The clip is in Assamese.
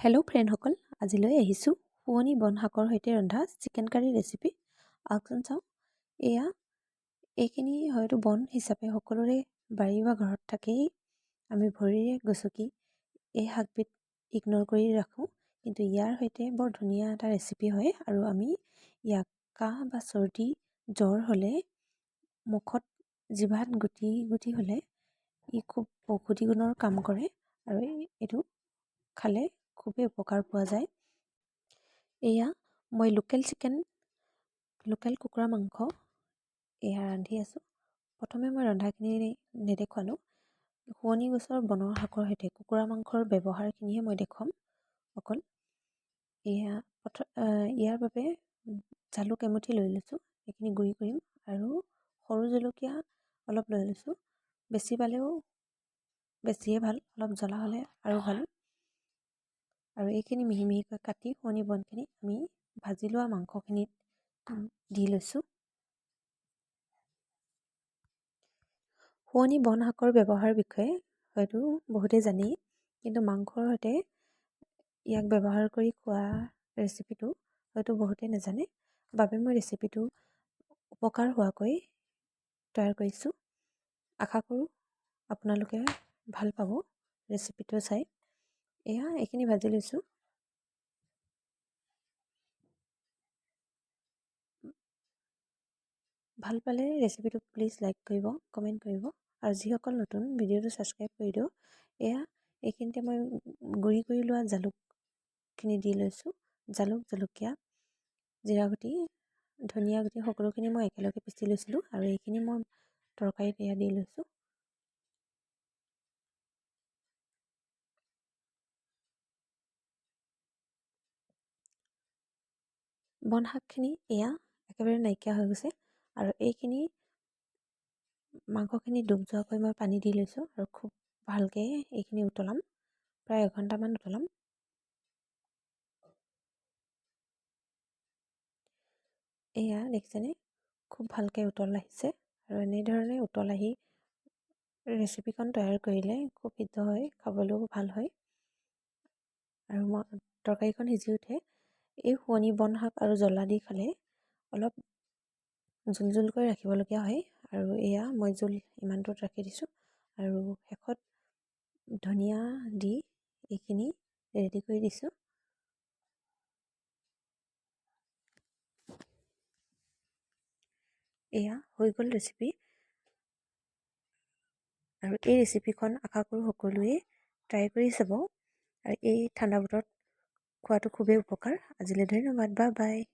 হেল্ল' ফ্ৰেণ্ডসকল, আজিলৈ আহিছোঁ শুৱনি বন শাকৰ সৈতে ৰন্ধা চিকেন কাৰী ৰেচিপি। আহকচোন চাওঁ। এইখিনি হয়তো বন হিচাপে সকলোৰে বাৰী বা ঘৰত থাকেই। আমি ভৰিৰে গচকি এই শাকবিধ ইগনৰ কৰি ৰাখোঁ, কিন্তু ইয়াৰ সৈতে বৰ ধুনীয়া এটা ৰেচিপি হয়। আৰু আমি ইয়াক কাহ বা চৰ্দি জ্বৰ হ'লে, মুখত জিভাত গুটি গুটি হ'লে ই খুব ঔষধি গুণৰ কাম কৰে আৰু এইটো খালে খুবেই উপকাৰ পোৱা যায়। এয়া মই লোকেল কুকুৰা মাংস এয়া ৰান্ধি আছোঁ। প্ৰথমে মই ৰন্ধাখিনি নেদেখুৱালোঁ। শুৱনি গছৰ বনৰ শাকৰ সৈতে কুকুৰা মাংসৰ ব্যৱহাৰখিনিহে মই দেখুৱাম অকল। ইয়াৰ বাবে জালুক এমুঠি লৈ লৈছোঁ, এইখিনি গুড়ি কৰিম। আৰু সৰু জলকীয়া অলপ লৈ লৈছোঁ। বেছি পালেও বেছিয়ে ভাল, অলপ জ্বলা হ'লে আৰু ভাল। আৰু এইখিনি মিহি মিহিকৈ কাটি শুৱনি বনখিনি আমি ভাজি লোৱা মাংসখিনিত দি লৈছোঁ। শুৱনি বন শাকৰ ব্যৱহাৰৰ বিষয়ে হয়তো বহুতেই জানেই, কিন্তু মাংসৰ সৈতে ইয়াক ব্যৱহাৰ কৰি খোৱা ৰেচিপিটো হয়তো বহুতেই নাজানে। বাবে মই ৰেচিপিটো উপকাৰ হোৱাকৈ তৈয়াৰ কৰিছোঁ। আশা কৰোঁ আপোনালোকে ভাল পাব ৰেচিপিটো চাই। এইখিনি ভাজি লৈছোঁ। ভাল পালে ৰেচিপিটো প্লিজ লাইক কৰিব, কমেণ্ট কৰিব, আৰু যিসকল নতুন ভিডিঅ'টো ছাবস্ক্ৰাইব কৰি দিওঁ। এইখিনিতে মই গুড়ি কৰি লোৱা জালুকখিনি দি লৈছোঁ। জালুক, জলকীয়া, জিৰা গুটি, ধনিয়া গুটি সকলোখিনি মই একেলগে পিচি লৈছিলোঁ, আৰু এইখিনি মই তৰকাৰীত দি লৈছোঁ। বন শাকখিনি একেবাৰে নাইকিয়া হৈ গৈছে, আৰু এইখিনি মাংসখিনি ডুব যোৱাকৈ মই পানী দি লৈছোঁ, আৰু খুব ভালকৈ এইখিনি উতলাম, প্ৰায় এঘণ্টামান উতলাম। দেখিছেনে, খুব ভালকৈ উতল আহিছে। আৰু এনেধৰণে উতল আহি ৰেচিপিখন তৈয়াৰ কৰিলে খুব সিদ্ধ হয়, খাবলৈও ভাল হয়। আৰু তৰকাৰীখন সিজি উঠে। এই শুৱনি বন শাক আৰু জ্বলা দি খালে অলপ জোল জোলকৈ ৰাখিবলগীয়া হয়, আৰু মই জোল ইমানটোত ৰাখি দিছোঁ। আৰু শেষত ধনিয়া দি এইখিনি ৰেডি কৰি দিছোঁ। হৈ গ'ল ৰেচিপি। আৰু এই ৰেচিপিখন আশা কৰোঁ সকলোৱে ট্ৰাই কৰি চাব। আৰু এই ঠাণ্ডা বতৰত খোৱাটো খুবেই উপকাৰ। আজিলৈ ধন্যবাদ, বাই বাই।